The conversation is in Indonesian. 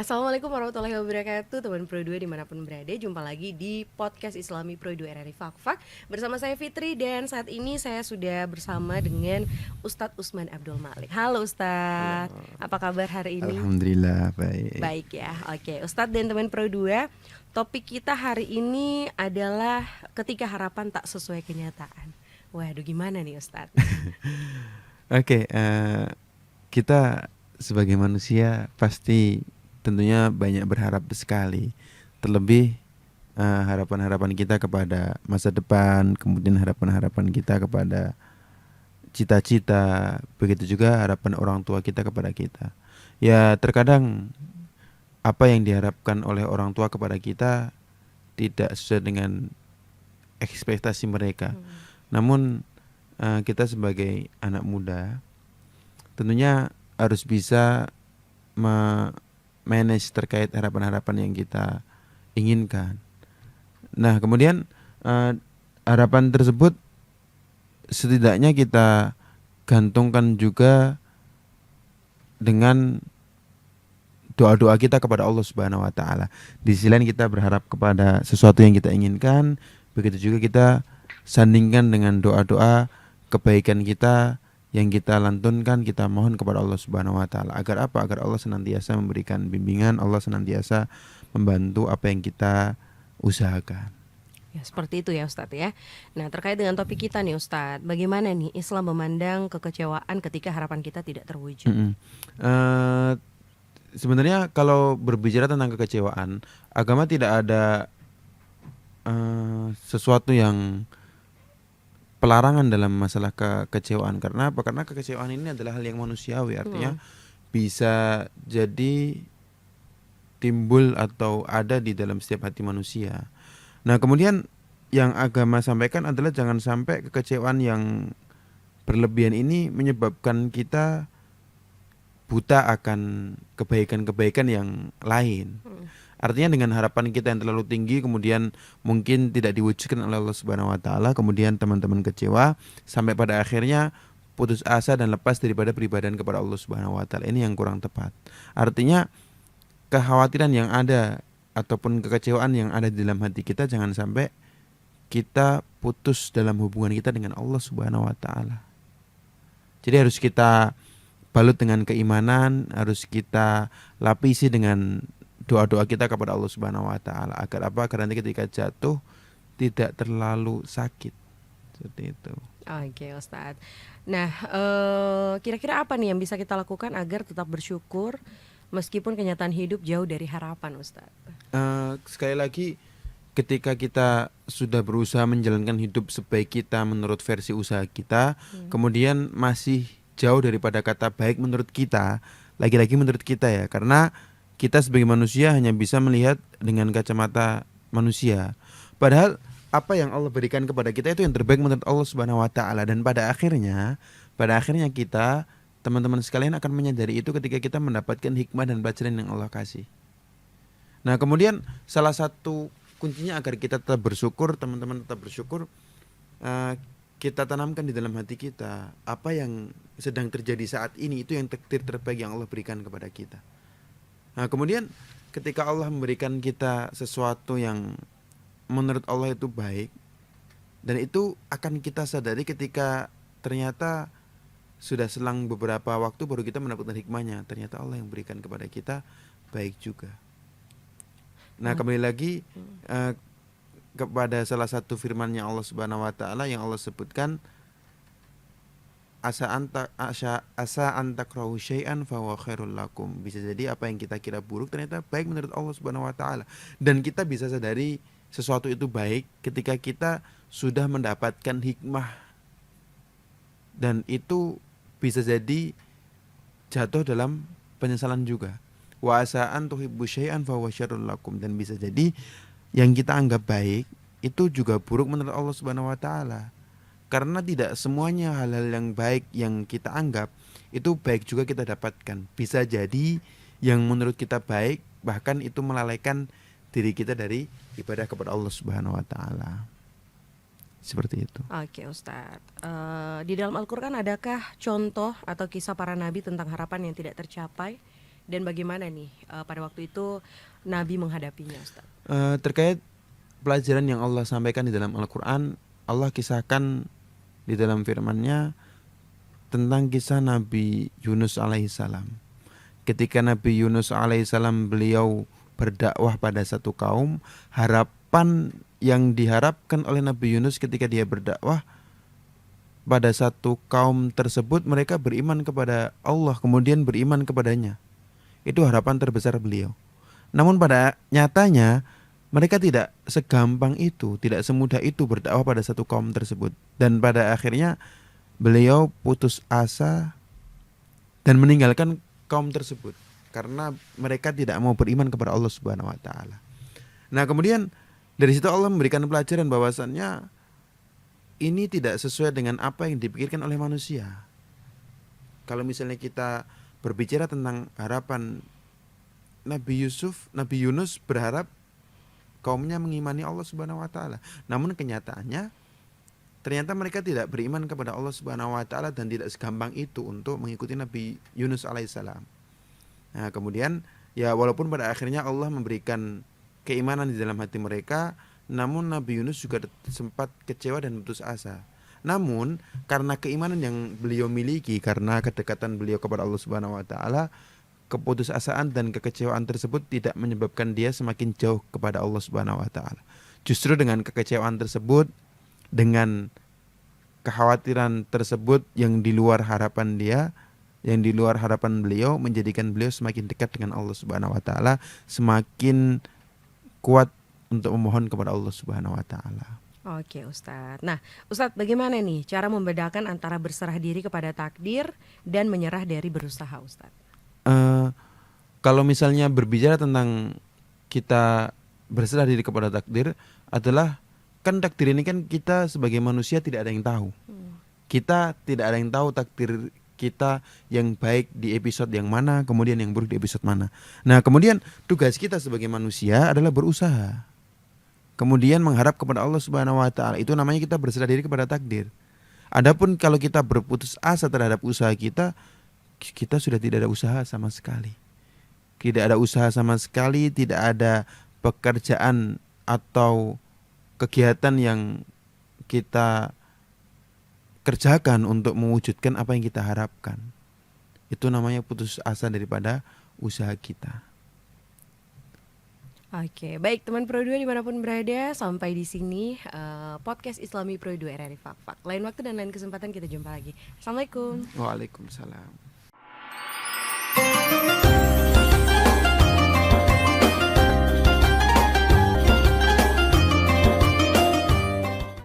Assalamualaikum warahmatullahi wabarakatuh, teman Pro 2 dimanapun berada. Jumpa lagi di podcast Islami Pro 2 RRI Fakfak. Bersama saya Fitri dan saat ini saya sudah bersama dengan Ustadz Usman Abdul Malik. Halo Halo. Ustadz, apa kabar hari ini? Alhamdulillah baik. Baik ya, oke Ustadz dan teman Pro 2, topik kita hari ini adalah ketika harapan tak sesuai kenyataan. Waduh, gimana nih Ustadz? Oke, kita sebagai manusia pasti tentunya banyak berharap sekali. Terlebih harapan-harapan kita kepada masa depan, kemudian harapan-harapan kita kepada cita-cita, begitu juga harapan orang tua kita kepada kita. Ya, terkadang apa yang diharapkan oleh orang tua kepada kita tidak sesuai dengan ekspektasi mereka. Namun kita sebagai anak muda tentunya harus bisa manage terkait harapan-harapan yang kita inginkan. Nah, kemudian harapan tersebut setidaknya kita gantungkan juga dengan doa-doa kita kepada Allah Subhanahu wa taala. Di sisi lain kita berharap kepada sesuatu yang kita inginkan, begitu juga kita sandingkan dengan doa-doa kebaikan kita yang kita lantunkan, kita mohon kepada Allah Subhanahu wa taala. Agar apa? Agar Allah senantiasa memberikan bimbingan, Allah senantiasa membantu apa yang kita usahakan. Ya, seperti itu ya Ustadz ya. Nah, terkait dengan topik kita nih Ustadz, bagaimana nih Islam memandang kekecewaan ketika harapan kita tidak terwujud? Sebenarnya kalau berbicara tentang kekecewaan, agama tidak ada sesuatu yang pelarangan dalam masalah kekecewaan. Karena apa? Karena kekecewaan ini adalah hal yang manusiawi. Artinya bisa jadi timbul atau ada di dalam setiap hati manusia. Nah, kemudian yang agama sampaikan adalah jangan sampai kekecewaan yang berlebihan ini menyebabkan kita buta akan kebaikan-kebaikan yang lain. Artinya dengan harapan kita yang terlalu tinggi kemudian mungkin tidak diwujudkan oleh Allah Subhanahu wa taala, kemudian teman-teman kecewa sampai pada akhirnya putus asa dan lepas daripada beribadah kepada Allah Subhanahu wa taala. Ini yang kurang tepat. Artinya kekhawatiran yang ada ataupun kekecewaan yang ada di dalam hati kita jangan sampai kita putus dalam hubungan kita dengan Allah Subhanahu wa taala. Jadi harus kita balut dengan keimanan, harus kita lapisi dengan doa-doa kita kepada Allah Subhanahu wa taala agar apa? Agar nanti ketika jatuh tidak terlalu sakit. Seperti itu. Oke Ustadz. Nah, kira-kira apa nih yang bisa kita lakukan agar tetap bersyukur meskipun kenyataan hidup jauh dari harapan Ustadz? Sekali lagi, ketika kita sudah berusaha menjalankan hidup sebaik kita menurut versi usaha kita, kemudian masih jauh daripada kata baik menurut kita, lagi-lagi menurut kita ya, karena kita sebagai manusia hanya bisa melihat dengan kacamata manusia. Padahal apa yang Allah berikan kepada kita itu yang terbaik menurut Allah Subhanahu wa taala, dan pada akhirnya kita teman-teman sekalian akan menyadari itu ketika kita mendapatkan hikmah dan pelajaran yang Allah kasih. Nah, kemudian salah satu kuncinya agar kita tetap bersyukur, teman-teman tetap bersyukur, kita tanamkan di dalam hati kita apa yang sedang terjadi saat ini itu yang takdir terbaik yang Allah berikan kepada kita. Nah, kemudian ketika Allah memberikan kita sesuatu yang menurut Allah itu baik, dan itu akan kita sadari ketika ternyata sudah selang beberapa waktu baru kita mendapatkan hikmahnya. Ternyata Allah yang berikan kepada kita baik juga. Nah, kembali lagi kepada salah satu firman-Nya Allah Subhanahu wa taala yang Allah sebutkan, asa antakrahu syai'an fa huwa khairul lakum. Bisa jadi apa yang kita kira buruk ternyata baik menurut Allah Subhanahu wa taala. Dan kita bisa sadari sesuatu itu baik ketika kita sudah mendapatkan hikmah. Dan itu bisa jadi jatuh dalam penyesalan juga. Wa asa an tuhibbu syai'an fa huwa syarrul lakum. Dan bisa jadi yang kita anggap baik itu juga buruk menurut Allah Subhanahu wa taala. Karena tidak semuanya hal-hal yang baik yang kita anggap itu baik juga kita dapatkan. Bisa jadi yang menurut kita baik bahkan itu melalaikan diri kita dari ibadah kepada Allah Subhanahu wa taala. Seperti itu. Oke Ustadz, di dalam Al-Quran adakah contoh atau kisah para nabi tentang harapan yang tidak tercapai dan bagaimana nih pada waktu itu Nabi menghadapinya, Ustaz? Terkait pelajaran yang Allah sampaikan di dalam Al-Quran, Allah kisahkan di dalam firman-Nya tentang kisah Nabi Yunus alaihissalam. Ketika Nabi Yunus alaihissalam beliau berdakwah pada satu kaum, harapan yang diharapkan oleh Nabi Yunus ketika dia berdakwah pada satu kaum tersebut, mereka beriman kepada Allah, kemudian beriman kepadanya. Itu harapan terbesar beliau. Namun pada nyatanya mereka tidak segampang itu, tidak semudah itu berdakwah pada satu kaum tersebut. Dan pada akhirnya beliau putus asa dan meninggalkan kaum tersebut karena mereka tidak mau beriman kepada Allah Subhanahu wa taala. Nah, kemudian dari situ Allah memberikan pelajaran bahwasannya ini tidak sesuai dengan apa yang dipikirkan oleh manusia. Kalau misalnya kita berbicara tentang harapan Nabi Yunus berharap kaumnya mengimani Allah Subhanahu wa taala. Namun kenyataannya ternyata mereka tidak beriman kepada Allah Subhanahu wa taala dan tidak segampang itu untuk mengikuti Nabi Yunus alaihissalam. Nah, kemudian ya walaupun pada akhirnya Allah memberikan keimanan di dalam hati mereka, namun Nabi Yunus juga sempat kecewa dan putus asa. Namun karena keimanan yang beliau miliki, karena kedekatan beliau kepada Allah Subhanahu wa taala, keputusasaan dan kekecewaan tersebut tidak menyebabkan dia semakin jauh kepada Allah Subhanahu wa taala. Justru dengan kekecewaan tersebut, dengan kekhawatiran tersebut yang di luar harapan dia, yang di luar harapan beliau, menjadikan beliau semakin dekat dengan Allah Subhanahu wa taala, semakin kuat untuk memohon kepada Allah Subhanahu wa taala. Oke, Ustadz. Nah, Ustadz, bagaimana nih cara membedakan antara berserah diri kepada takdir dan menyerah dari berusaha, Ustadz? Kalau misalnya berbicara tentang kita berserah diri kepada takdir, adalah kan takdir ini kan kita sebagai manusia tidak ada yang tahu. Kita tidak ada yang tahu takdir kita yang baik di episode yang mana, kemudian yang buruk di episode mana. Nah, kemudian tugas kita sebagai manusia adalah berusaha, kemudian mengharap kepada Allah Subhanahu wa taala. Itu namanya kita berserah diri kepada takdir. Adapun kalau kita berputus asa terhadap usaha kita, kita sudah tidak ada usaha sama sekali. Tidak ada usaha sama sekali, tidak ada pekerjaan atau kegiatan yang kita kerjakan untuk mewujudkan apa yang kita harapkan. Itu namanya putus asa daripada usaha kita. Oke, baik teman Pro 2 dimanapun berada, sampai di sini podcast Islami Pro 2 RRI Fak Fak. Lain waktu dan lain kesempatan kita jumpa lagi. Assalamualaikum. Waalaikumsalam.